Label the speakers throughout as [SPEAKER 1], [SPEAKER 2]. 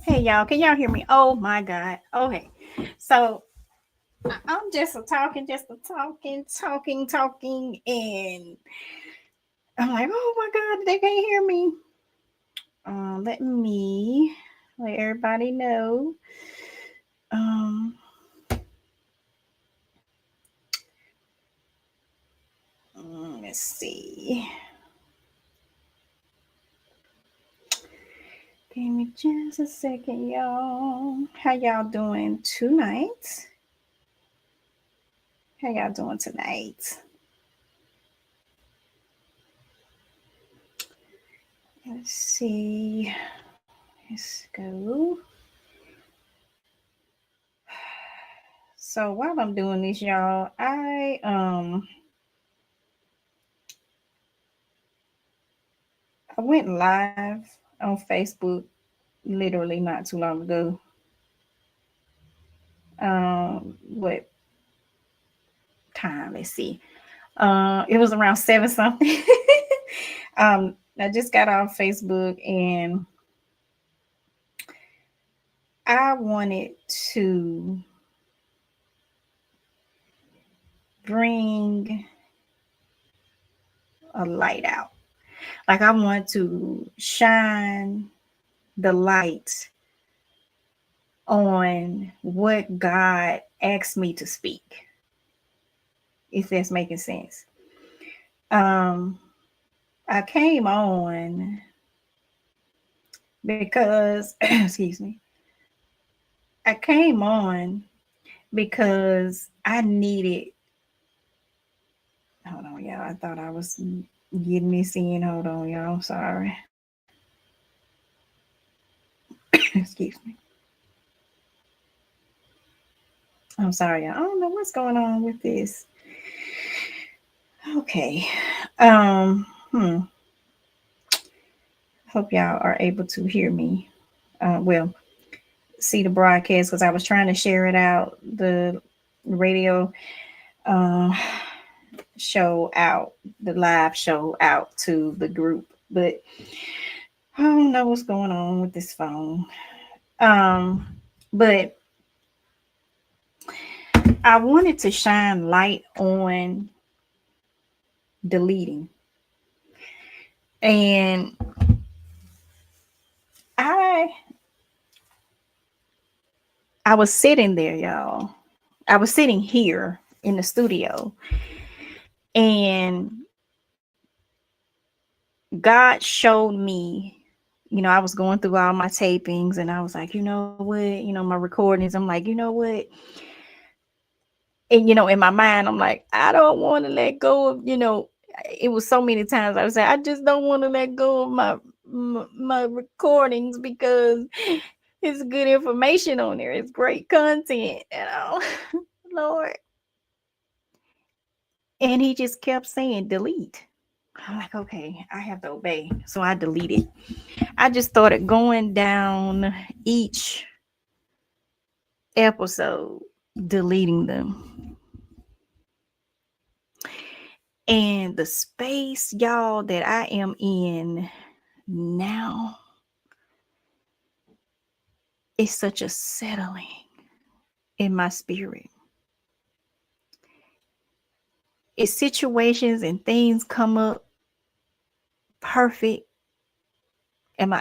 [SPEAKER 1] Hey y'all, can y'all hear me? Oh my God. Okay. So I'm just a talking, talking, and I'm like, oh my God, they can't hear me. Let me let everybody know. Um, let's see. Give me just a second, y'all. How y'all doing tonight? How y'all doing tonight? Let's see. Let's go. So while I'm doing this, y'all, I went live on Facebook literally not too long ago. What time? Let's see. It was around 7 something. I just got off Facebook and I wanted to bring a light out. Like I want to shine the light on what God asked me to speak, if that's making sense. Um, I came on because, excuse me, I came on because I needed, hold on, y'all. I thought I was getting this in. Hold on, y'all. Sorry. Excuse me. I'm sorry, y'all. I don't know what's going on with this. Okay. Um, hmm. Hope y'all are able to hear me. Well, see the broadcast because I was trying to share it out, the radio uh, show out, the live show out to the group, but I don't know what's going on with this phone. But I wanted to shine light on deleting, and I I was sitting there, y'all. I was sitting here in the studio, and God showed me, I was going through all my tapings and I was like, you know what, my recordings. I'm like, you know what? And, in my mind, I'm like, I don't want to let go of, it was so many times I was saying, I just don't want to let go of my recordings because it's good information on there. It's great content, Lord. And he just kept saying, delete. I'm like, okay, I have to obey. So I deleted. I just started going down each episode, deleting them. And the space, y'all, that I am in now is such a settling in my spirit. It's situations and things come up perfect.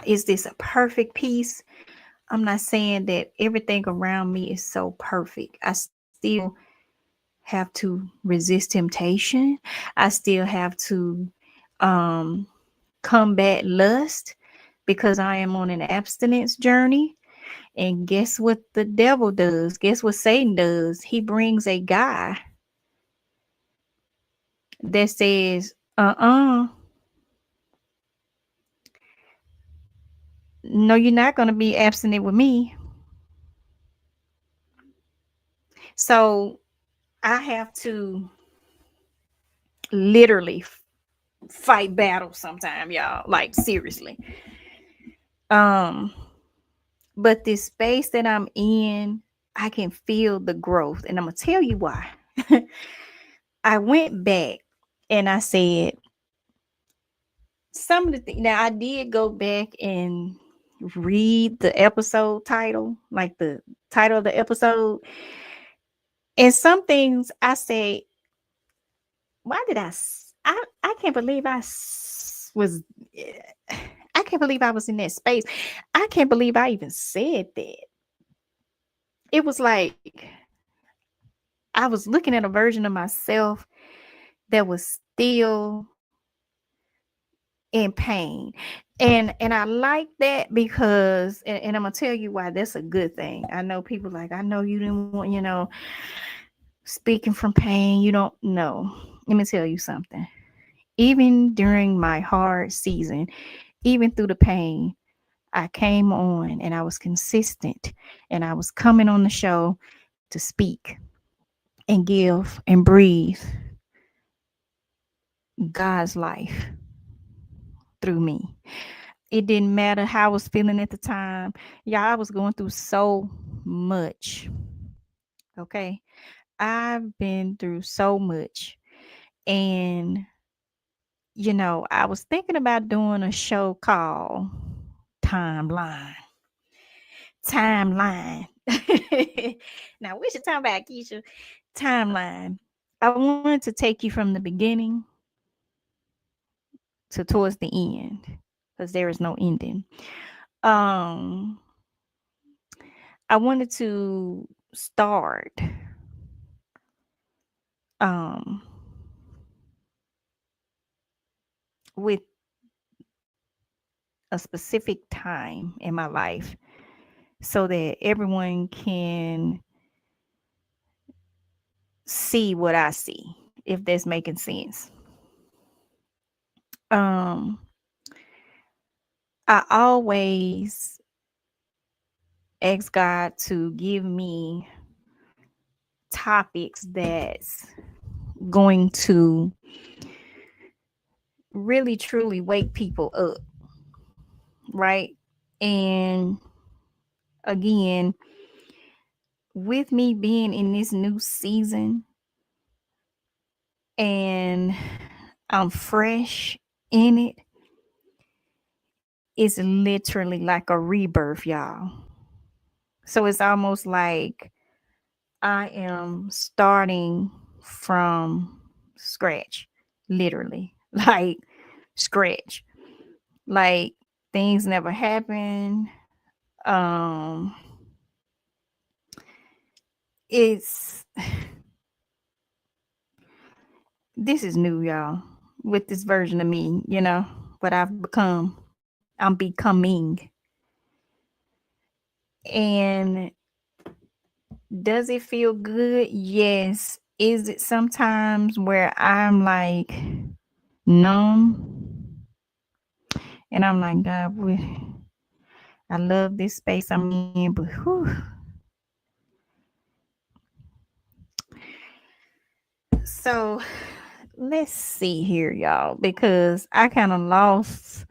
[SPEAKER 1] Is this a perfect piece? I'm not saying that everything around me is so perfect. I still have to resist temptation. I still have to um, combat lust because I am on an abstinence journey. And guess what the devil does? Guess what Satan does? He brings a guy that says, no, you're not going to be abstinent with me. So I have to literally fight battles sometime, y'all. Like seriously. Um, but this space that I'm in, I can feel the growth. And I'm gonna tell you why. I went back and I said some of the things. Now I did go back and read the episode title, like the title of the episode. And some things I say, why did I can't believe was, eh, I can't believe I was in that space. I can't believe I even said that. It was like I was looking at a version of myself that was still in pain. And I like that because and I'm gonna tell you why that's a good thing. I know people like, I know you didn't want, speaking from pain, you don't know. Let me tell you something. Even during my hard season, even through the pain, I came on and I was consistent and I was coming on the show to speak and give and breathe God's life through me. It didn't matter how I was feeling at the time. Yeah, I was going through so much. Okay. I've been through so much. And, I was thinking about doing a show called Timeline. Timeline. Now, what you talking about, Keisha? Timeline. I wanted to take you from the beginning to towards the end because there is no ending. Um, I wanted to start um with a specific time in my life so that everyone can see what I see, if that's making sense. Um, I always ask God to give me topics that's going to really truly wake people up, right? And again, with me being in this new season and I'm fresh in it, it's literally like a rebirth, y'all. So it's almost like I am starting from scratch, literally, like scratch. Like things never happened. Um, it's this is new, y'all. With this version of me, what I've become. I'm becoming. And does it feel good? Yes. Is it sometimes where I'm like numb and I'm like, God, I love this space I'm in, but whew. So let's see here, y'all, because I kind of lost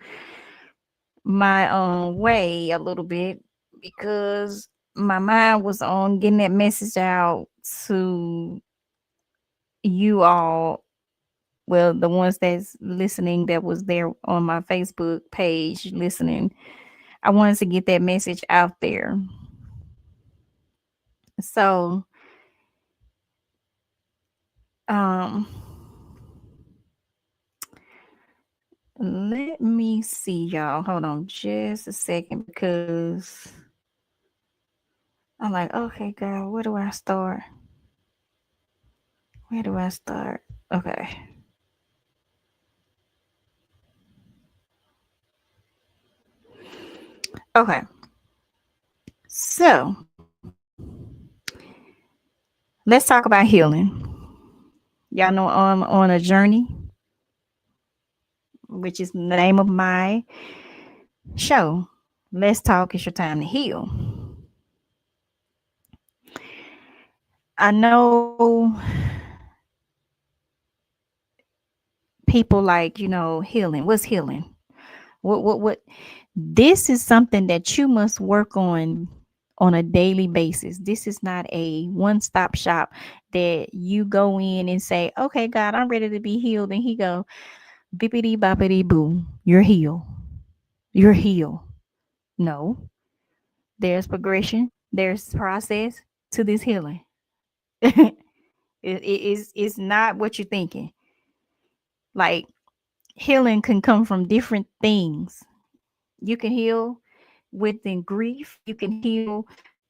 [SPEAKER 1] my own way a little bit because my mind was on getting that message out to you all. Well, the ones that's listening that was there on my Facebook page listening, I wanted to get that message out there. So, um, let me see, y'all. Hold on just a second because I'm like, okay, girl, where do I start? Where do I start? Okay. Okay. So let's talk about healing. Y'all know I'm on a journey, which is the name of my show. Let's talk. It's your time to heal. I know people like, healing. What's healing? What? This is something that you must work on a daily basis. This is not a one-stop shop that you go in and say, okay, God, I'm ready to be healed. And he go, bippity boppity boo, you're healed. You're healed. No, there's progression, there's process to this healing. It's not what you're thinking. Like, healing can come from different things. You can heal within grief. You can heal,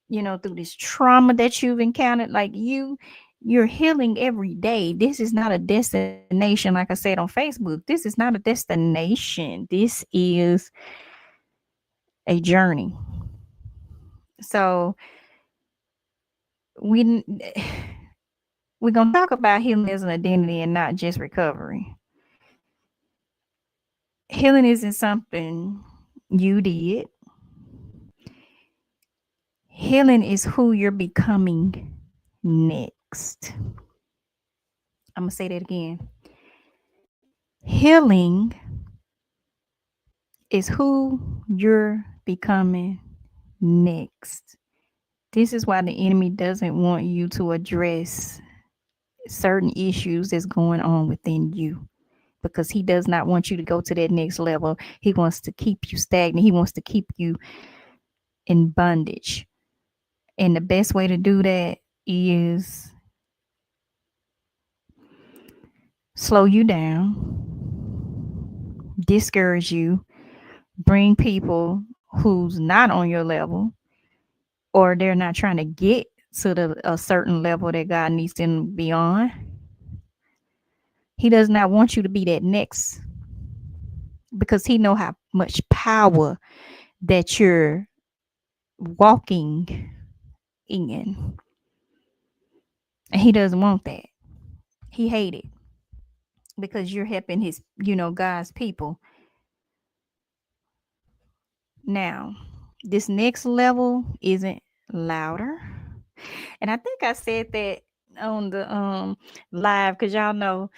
[SPEAKER 1] through this trauma that you've encountered. Like, you're healing every day. This is not a destination, like I said on Facebook. This is not a destination. This is a journey. So we we're gonna talk about healing as an identity and not just recovery. Healing isn't something you did. Healing is who you're becoming next. I'm gonna say that again. Healing is who you're becoming next. This is why the enemy doesn't want you to address certain issues that's going on within you, because he does not want you to go to that next level. He wants to keep you stagnant. He wants to keep you in bondage. And the best way to do that is slow you down, discourage you, bring people who's not on your level, or they're not trying to get to a certain level that God needs them to be on. He does not want you to be that next, because he know how much power that you're walking in. And he doesn't want that. He hate it, because you're helping his, God's people. Now, this next level isn't louder. And I think I said that on the live, because y'all know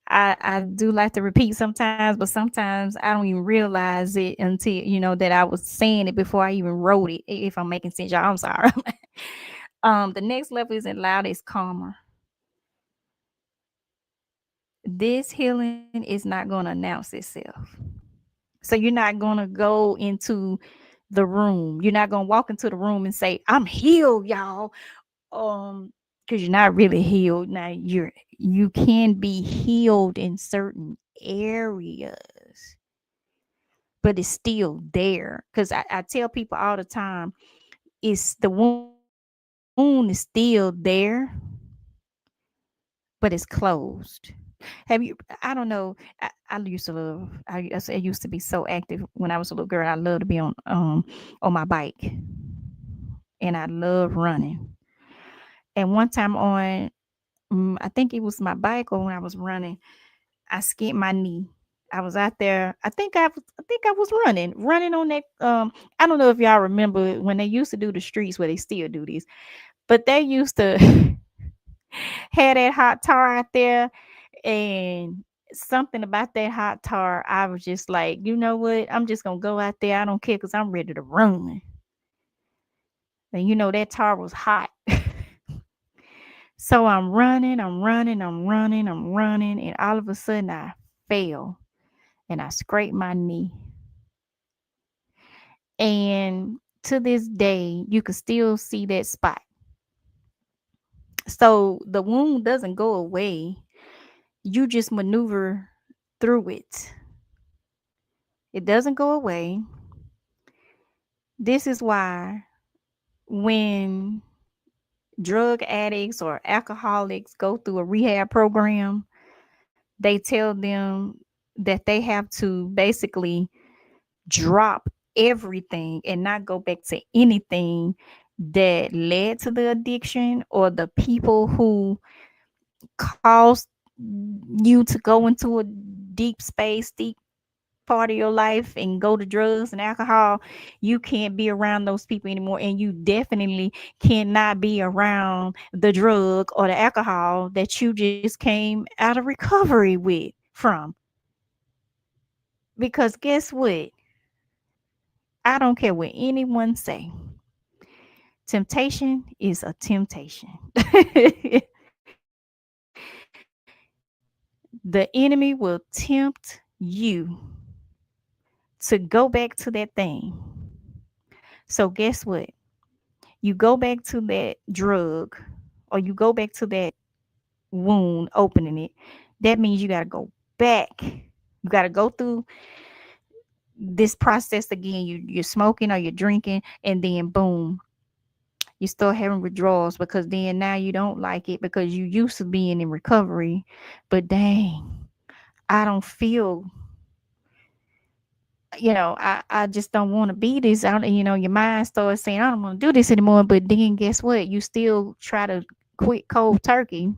[SPEAKER 1] I do like to repeat sometimes, but sometimes I don't even realize it until that I was saying it before I even wrote it. If I'm making sense, y'all, I'm sorry. The next level isn't loud, it's calmer. This healing is not going to announce itself. So you're not going to go into the room. You're not going to walk into the room and say, I'm healed, y'all. Because you're not really healed. Now you can be healed in certain areas, but it's still there. Because I tell people all the time, it's the wound is still there, but it's closed. Have you? I don't know. I used to love. I used to be so active when I was a little girl. I loved to be on my bike, and I love running. And one time on, I think it was my bike or when I was running, I skinned my knee. I was out there. I think I was running on that. I don't know if y'all remember when they used to do the streets, where they still do this, but they used to had that hot tar out there, and something about that hot tar, I was just like, you know what? I'm just gonna go out there. I don't care, because I'm ready to run. And that tar was hot. So I'm running, and all of a sudden I fell and I scraped my knee. And to this day, you can still see that spot. So the wound doesn't go away. You just maneuver through it. It doesn't go away. This is why when drug addicts or alcoholics go through a rehab program, they tell them that they have to basically drop everything and not go back to anything that led to the addiction, or the people who caused you to go into a deep space, deep part of your life and go to drugs and alcohol. You can't be around those people anymore, and you definitely cannot be around the drug or the alcohol that you just came out of recovery from. Because guess what? I don't care what anyone say. Temptation is a temptation. The enemy will tempt you to go back to that thing. So guess what? You go back to that drug, or you go back to that wound, opening it. That means you got to go back. You got to go through this process again. You're smoking or you're drinking, and then boom, you start having withdrawals, because then now you don't like it because you used to being in recovery. But dang, I don't feel, I just don't want to be this. Your mind starts saying, I don't want to do this anymore. But then guess what? You still try to quit cold turkey.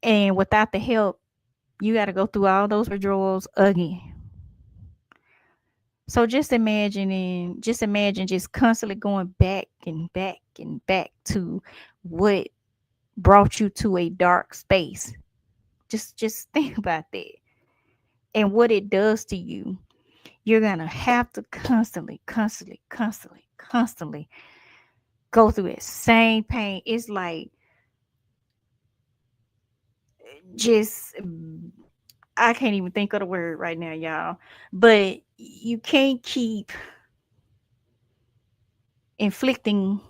[SPEAKER 1] And without the help, you got to go through all those withdrawals again. So just imagine just constantly going back and back and back to what brought you to a dark space. Just think about that and what it does to you. You're gonna have to constantly go through that same pain. It's like, just, I can't even think of the word right now, y'all. But you can't keep inflicting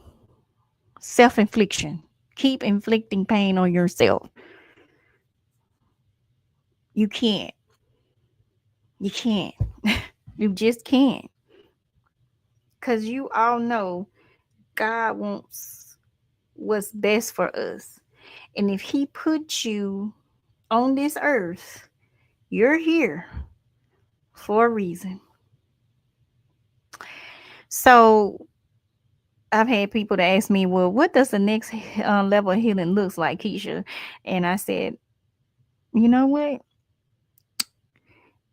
[SPEAKER 1] self-infliction. Keep inflicting pain on yourself. You can't. You can't. You just can't. Because you all know God wants what's best for us. And if He put you on this earth, you're here for a reason. So I've had people to ask me, well, what does the next level of healing looks like, Keisha? And I said, you know what?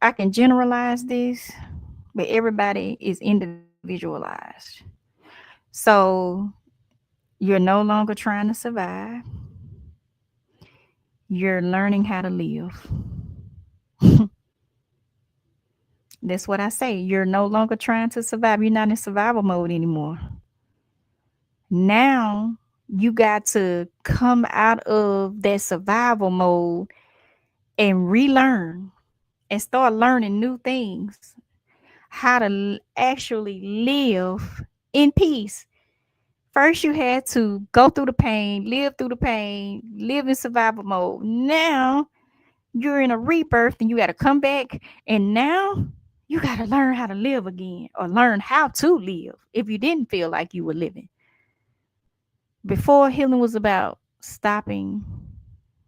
[SPEAKER 1] I can generalize this, but everybody is individualized. So you're no longer trying to survive. You're learning how to live. That's what I say. You're no longer trying to survive. You're not in survival mode anymore. Now you got to come out of that survival mode and relearn and start learning new things. How to actually live in peace. First, you had to go through the pain, live through the pain, live in survival mode. Now you're in a rebirth and you got to come back. And now you got to learn how to live again, or learn how to live if you didn't feel like you were living. Before, healing was about stopping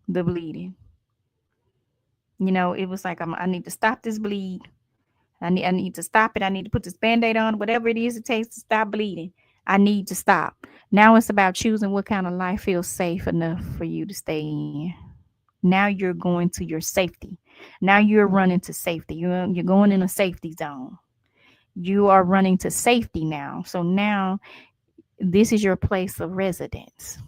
[SPEAKER 1] the bleeding. It was like, I need to stop this bleed. I need to stop it. I need to put this band-aid on, whatever it is it takes to stop bleeding. I need to stop. Now it's about choosing what kind of life feels safe enough for you to stay in. Now you're going to your safety. Now you're running to safety. You're going in a safety zone. You are running to safety now. So now this is your place of residence.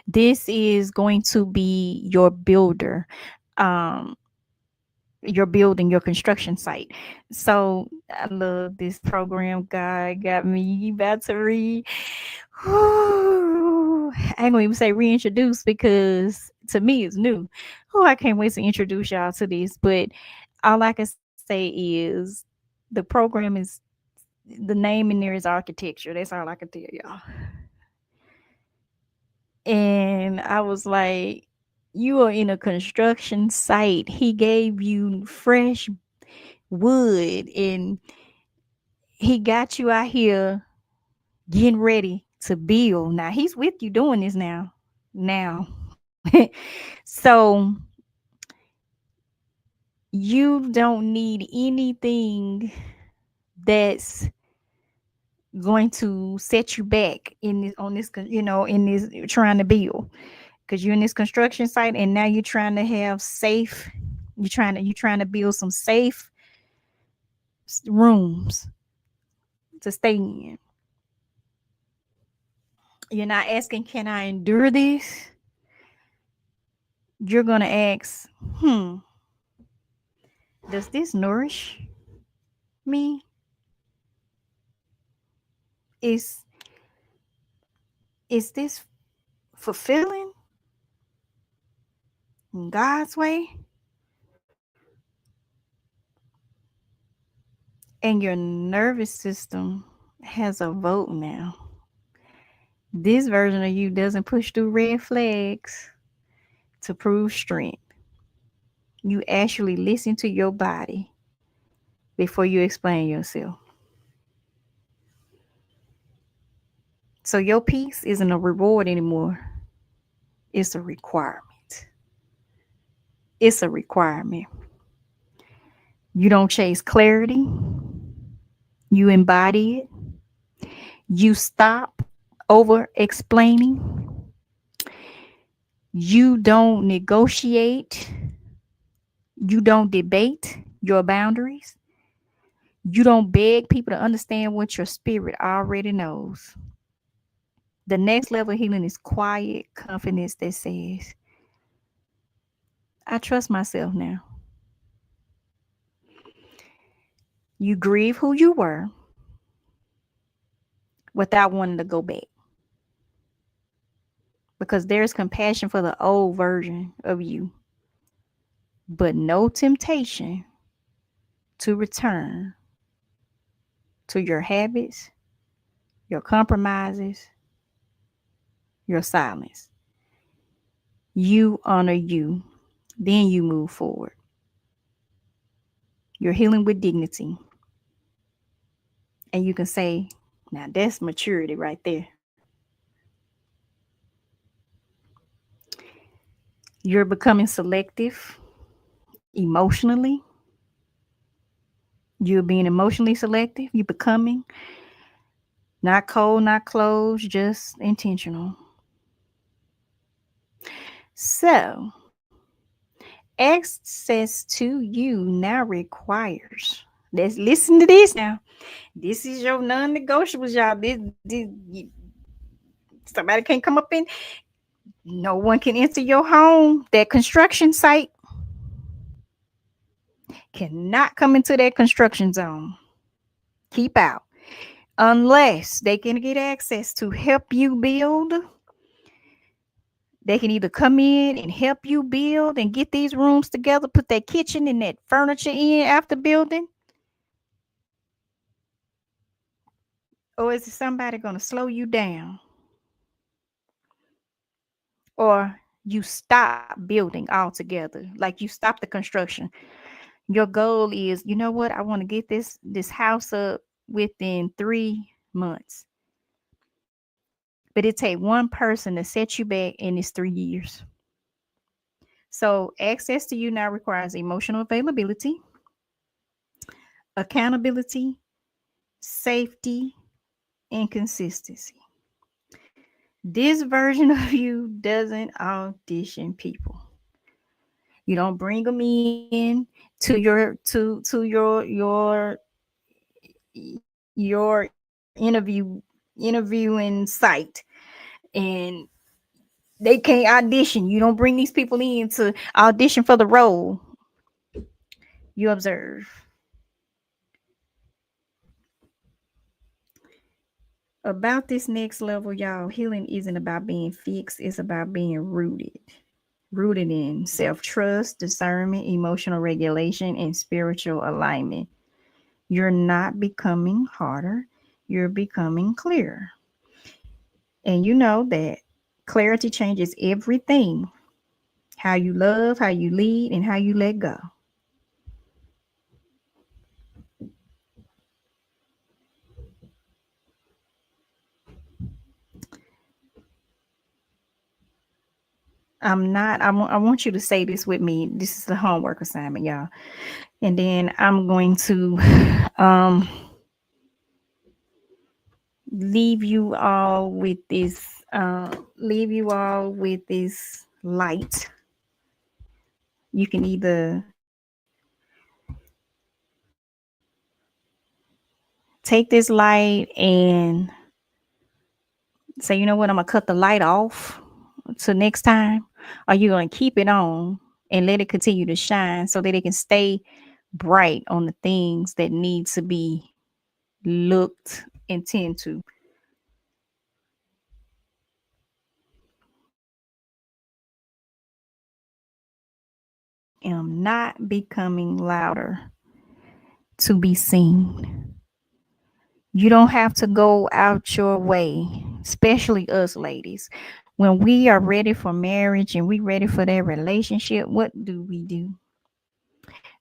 [SPEAKER 1] This is going to be your builder. Your building, your construction site. So I love this program. God got me about to read. I ain't gonna even say reintroduce, because to me it's new. I can't wait to introduce y'all to this. But all I can say is the program is, the name in there is architecture. That's all I can tell y'all. And I was like, you are in a construction site. He gave you fresh wood, and he got you out here getting ready to build. Now he's with you doing this now. So you don't need anything that's going to set you back in this, on this, in this trying to build, because you're in this construction site and now you're trying to have safe, you're trying to build some safe rooms to stay in. You're not asking, can I endure this? You're going to ask, does this nourish me? Is is this fulfilling in God's way? And your nervous system has a vote now. This version of you doesn't push through red flags to prove strength. You actually listen to your body before you explain yourself. So your peace isn't a reward anymore. It's a requirement. It's a requirement. You don't chase clarity. You embody it. You stop over explaining. You don't negotiate. You don't debate your boundaries. You don't beg people to understand what your spirit already knows. The next level of healing is quiet confidence that says, I trust myself now. You grieve who you were without wanting to go back because there's compassion for the old version of you, but no temptation to return to your habits, your compromises, your silence. You honor you, then you move forward. You're healing with dignity. And you can say, now that's maturity right there. You're becoming selective emotionally. You're being emotionally selective. You're becoming not cold, not closed, just intentional. So, access to you now requires. Let's listen to this now. This is your non-negotiables, y'all. Somebody can't come up in. No one can enter your home. That construction site cannot come into that construction zone. Keep out. Unless they can get access to help you build. They can either come in and help you build and get these rooms together, put that kitchen and that furniture in after building. Or is it somebody going to slow you down? Or you stop building altogether, like you stop the construction. Your goal is, you know what, I want to get this house up within 3 months. But it take one person to set you back in this 3 years. So access to you now requires emotional availability, accountability, safety, and consistency. This version of you doesn't audition people. You don't bring them in to your interviewing site, and they can't audition. You don't bring these people in to audition for the role. You observe. About this next level, y'all, healing isn't about being fixed, it's about being rooted. Rooted in self-trust, discernment, emotional regulation, and spiritual alignment. You're not becoming harder, you're becoming clearer. And you know that clarity changes everything: how you love, how you lead, and how you let go. I want you to say this with me. This is the homework assignment, y'all. And then I'm going to um, leave you all with this. Leave you all with this light. You can either take this light and say, you know what, I'm gonna cut the light off to next time. Or you're gonna keep it on and let it continue to shine so that it can stay bright on the things that need to be looked and tend to. I am not becoming louder to be seen. You don't have to go out your way, especially us ladies. When we are ready for marriage and we ready for that relationship, what do?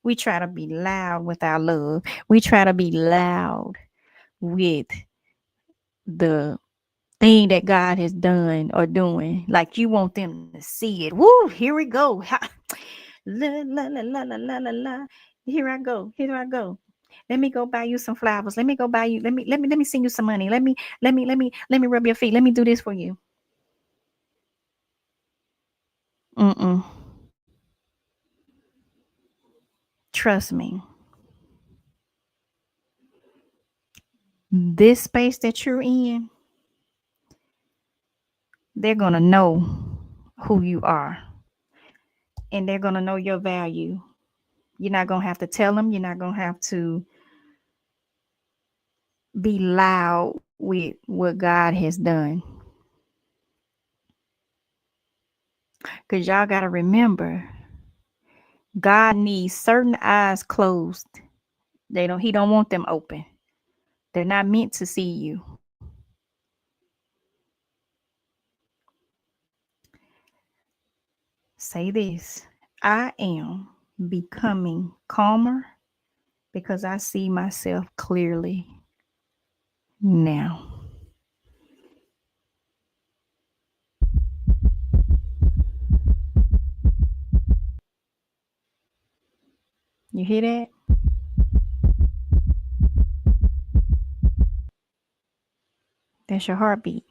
[SPEAKER 1] We try to be loud with our love. We try to be loud with the thing that God has done or doing. Like you want them to see it. Woo, here we go. La, la, la, la, la, la, la, la. Here I go. Here I go. Let me go buy you some flowers. Let me go buy you. Let me send you some money. Let me rub your feet. Let me do this for you. Mm-mm. Trust me. This space that you're in, they're gonna know who you are, and they're gonna know your value. You're not gonna have to tell them. You're not gonna have to be loud with what God has done. Because y'all got to remember, God needs certain eyes closed. He don't want them open. They're not meant to see you. Say this: I am becoming calmer because I see myself clearly now. You hear that? That's your heartbeat.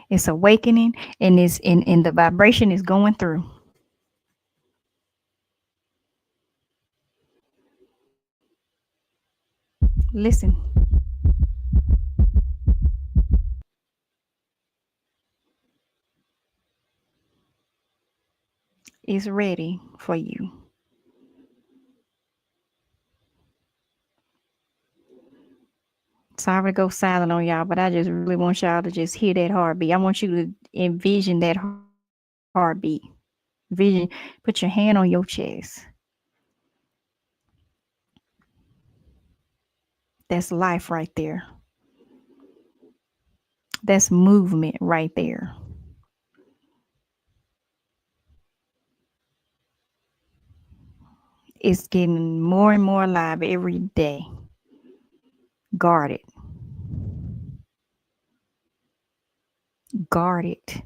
[SPEAKER 1] It's awakening, and the vibration is going through. Listen, it's ready for you. Sorry to go silent on y'all, but I just really want y'all to just hear that heartbeat. I want you to envision that heartbeat. Vision, put your hand on your chest. That's life right there. That's movement right there. It's getting more and more alive every day. Guard it. Guard it.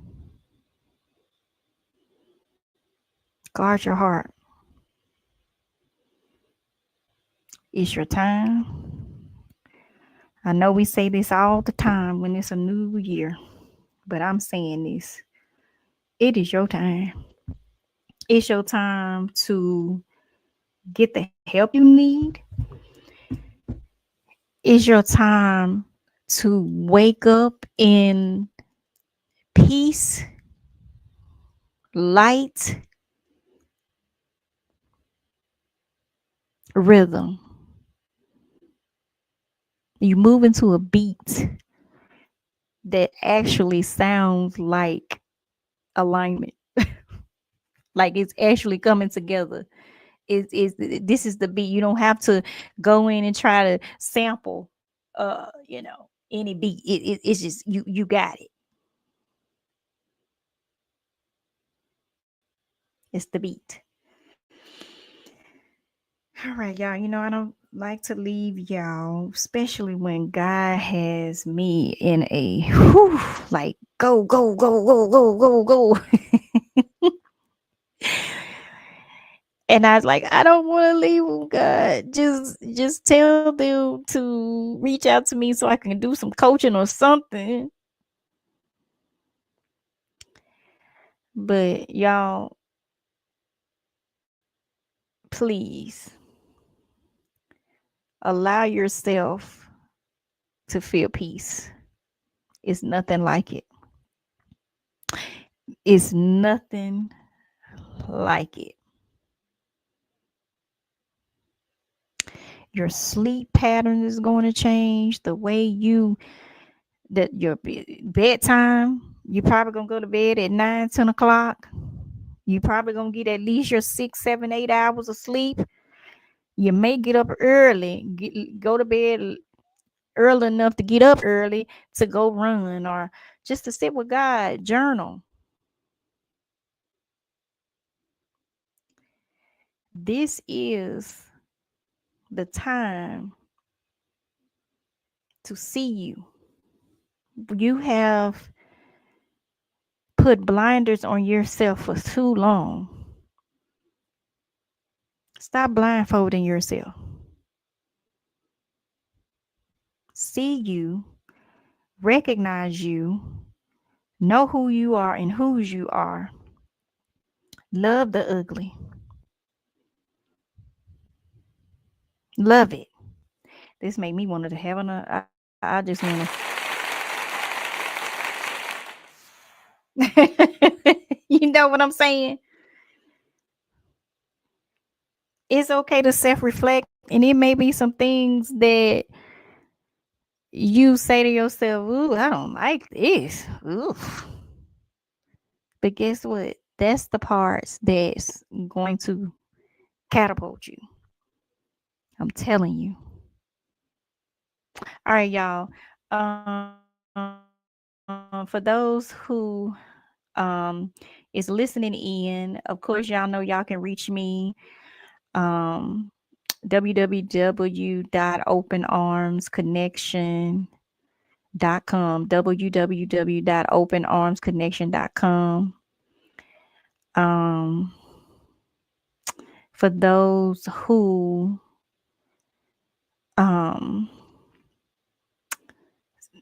[SPEAKER 1] Guard your heart. It's your time. I know we say this all the time when it's a new year, but I'm saying this. It is your time. It's your time to get the help you need. It's your time to wake up in peace, light, rhythm. You move into a beat that actually sounds like alignment. Like it's actually coming together. Is this is the beat. You don't have to go in and try to sample any beat. It's just you got it. It's the beat. All right, y'all. I don't like to leave y'all, especially when God has me in a whew, like go, go, go, go, go, go, go. And I was like, I don't want to leave them, God. Just tell them to reach out to me so I can do some coaching or something. But y'all, please allow yourself to feel peace. It's nothing like it. It's nothing like it. Your sleep pattern is going to change. The way that your bedtime You probably gonna go to bed at 9, 10 o'clock. You probably gonna get at least your 6, 7, 8 hours of sleep. You may get up early, go to bed early enough to get up early to go run or just to sit with God, journal. This is the time to see you. You have put blinders on yourself for too long. Stop blindfolding yourself. See you, recognize you, know who you are and whose you are. Love the ugly. Love it. This made me want to have I just want to. You know what I'm saying? It's okay to self reflect, and it may be some things that you say to yourself, "Ooh, I don't like this." Ooh. But guess what? That's the parts that's going to catapult you. I'm telling you. All right, y'all. For those who is listening in, of course, y'all know y'all can reach me. Um, www.openarmsconnection.com. www.openarmsconnection.com. Um, for those who um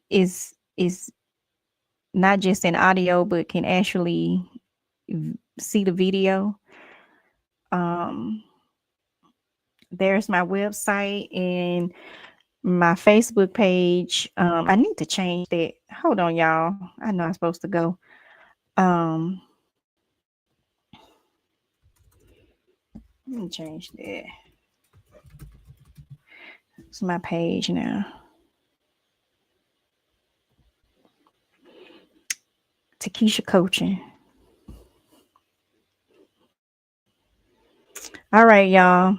[SPEAKER 1] is not just in audio but can actually see the video, um there's my website and my Facebook page. I need to change that. Hold on, y'all. I know I'm supposed to go. Um Let me change that. It's my page now. Tekeshia Coaching. All right, y'all.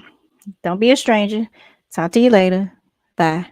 [SPEAKER 1] Don't be a stranger. Talk to you later. Bye.